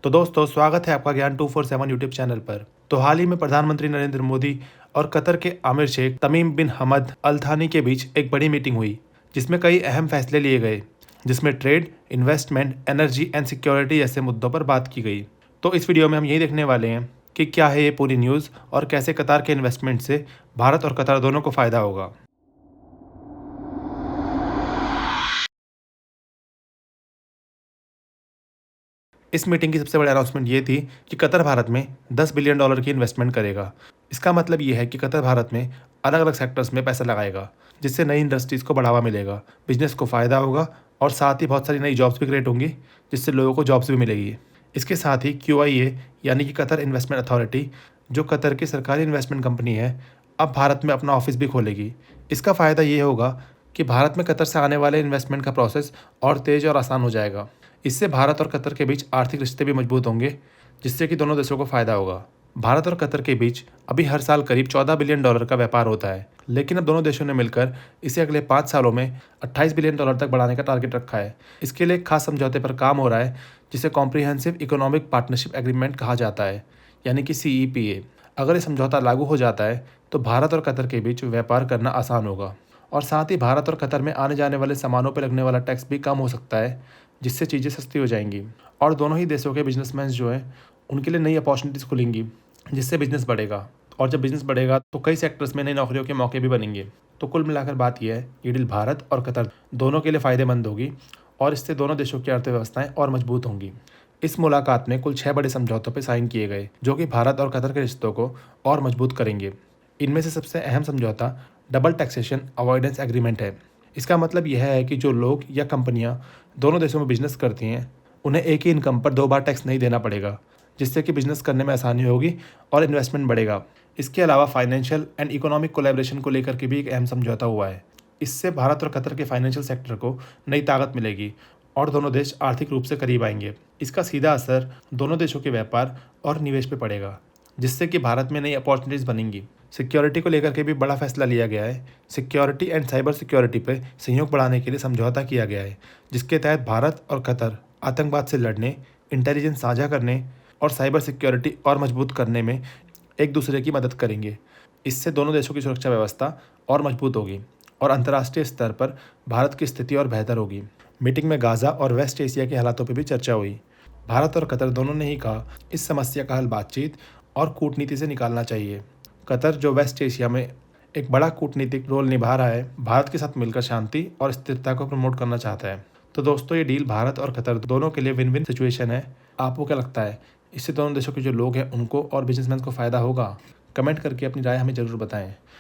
तो दोस्तों, स्वागत है आपका ज्ञान 247 यूट्यूब चैनल पर। तो हाल ही में प्रधानमंत्री नरेंद्र मोदी और कतर के आमिर शेख तमीम बिन हमद अल थानी के बीच एक बड़ी मीटिंग हुई, जिसमें कई अहम फैसले लिए गए, जिसमें trade, investment, energy and security जैसे मुद्दों पर बात की गई। तो इस वीडियो में हम यही देखने वाले हैं कि क्या है ये पूरी न्यूज़ और कैसे कतार के इन्वेस्टमेंट से भारत और कतर दोनों को फ़ायदा होगा। इस मीटिंग की सबसे बड़ी अनाउंसमेंट ये थी कि कतर भारत में $10 बिलियन की इन्वेस्टमेंट करेगा। इसका मतलब ये है कि कतर भारत में अलग अलग सेक्टर्स में पैसा लगाएगा, जिससे नई इंडस्ट्रीज़ को बढ़ावा मिलेगा, बिजनेस को फ़ायदा होगा और साथ ही बहुत सारी नई जॉब्स भी क्रिएट होंगी, जिससे लोगों को जॉब्स भी मिलेगी। इसके साथ ही QIA यानी कि कतर इन्वेस्टमेंट अथॉरिटी, जो कतर की सरकारी इन्वेस्टमेंट कंपनी है, अब भारत में अपना ऑफिस भी खोलेगी। इसका फ़ायदा ये होगा कि भारत में कतर से आने वाले इन्वेस्टमेंट का प्रोसेस और तेज़ और आसान हो जाएगा। इससे भारत और कतर के बीच आर्थिक रिश्ते भी मजबूत होंगे, जिससे कि दोनों देशों को फ़ायदा होगा। भारत और कतर के बीच अभी हर साल करीब $14 बिलियन का व्यापार होता है, लेकिन अब दोनों देशों ने मिलकर इसे अगले 5 सालों में $28 बिलियन तक बढ़ाने का टारगेट रखा है। इसके लिए एक खास समझौते पर काम हो रहा है, जिसे कॉम्प्रिहेंसिव इकोनॉमिक पार्टनरशिप एग्रीमेंट कहा जाता है, यानी कि CEPA। अगर ये समझौता लागू हो जाता है तो भारत और कतर के बीच व्यापार करना आसान होगा और साथ ही भारत और कतर में आने जाने वाले सामानों पर लगने वाला टैक्स भी कम हो सकता है, जिससे चीज़ें सस्ती हो जाएंगी और दोनों ही देशों के बिजनेसमैन जो हैं उनके लिए नई अपॉर्चुनिटीज़ खुलेंगी, जिससे बिजनेस बढ़ेगा और जब बिजनेस बढ़ेगा तो कई सेक्टर्स में नई नौकरियों के मौके भी बनेंगे। तो कुल मिलाकर बात यह है, ये डील भारत और कतर दोनों के लिए फ़ायदेमंद होगी और इससे दोनों देशों की अर्थव्यवस्थाएं और मजबूत होंगी। इस मुलाकात में कुल 6 बड़े समझौतों पर साइन किए गए, जो कि भारत और कतर के रिश्तों को और मजबूत करेंगे। इनमें से सबसे अहम समझौता डबल टैक्सेशन अवॉइडेंस एग्रीमेंट है। इसका मतलब यह है कि जो लोग या कंपनियां दोनों देशों में बिजनेस करती हैं, उन्हें एक ही इनकम पर 2 बार टैक्स नहीं देना पड़ेगा, जिससे कि बिजनेस करने में आसानी होगी और इन्वेस्टमेंट बढ़ेगा। इसके अलावा फाइनेंशियल एंड इकोनॉमिक कोलैबोरेशन को लेकर के भी एक अहम समझौता हुआ है। इससे भारत और कतर के फाइनेंशियल सेक्टर को नई ताकत मिलेगी और दोनों देश आर्थिक रूप से करीब आएंगे। इसका सीधा असर दोनों देशों के व्यापार और निवेश पर पड़ेगा, जिससे कि भारत में नई अपॉर्चुनिटीज़ बनेंगी। सिक्योरिटी को लेकर के भी बड़ा फैसला लिया गया है। सिक्योरिटी एंड साइबर सिक्योरिटी पर सहयोग बढ़ाने के लिए समझौता किया गया है, जिसके तहत भारत और कतर आतंकवाद से लड़ने, इंटेलिजेंस साझा करने और साइबर सिक्योरिटी और मजबूत करने में एक दूसरे की मदद करेंगे। इससे दोनों देशों की सुरक्षा व्यवस्था और मजबूत होगी और अंतर्राष्ट्रीय स्तर पर भारत की स्थिति और बेहतर होगी। मीटिंग में गाज़ा और वेस्ट एशिया के हालातों पर भी चर्चा हुई। भारत और कतर दोनों ने ही कहा, इस समस्या का हल बातचीत और कूटनीति से निकालना चाहिए। कतर, जो वेस्ट एशिया में एक बड़ा कूटनीतिक रोल निभा रहा है, भारत के साथ मिलकर शांति और स्थिरता को प्रमोट करना चाहता है। तो दोस्तों, ये डील भारत और कतर दोनों के लिए विन विन सिचुएशन है। आपको क्या लगता है, इससे दोनों देशों के जो लोग हैं उनको और बिजनेसमैन को फ़ायदा होगा? कमेंट करके अपनी राय हमें ज़रूर बताएं।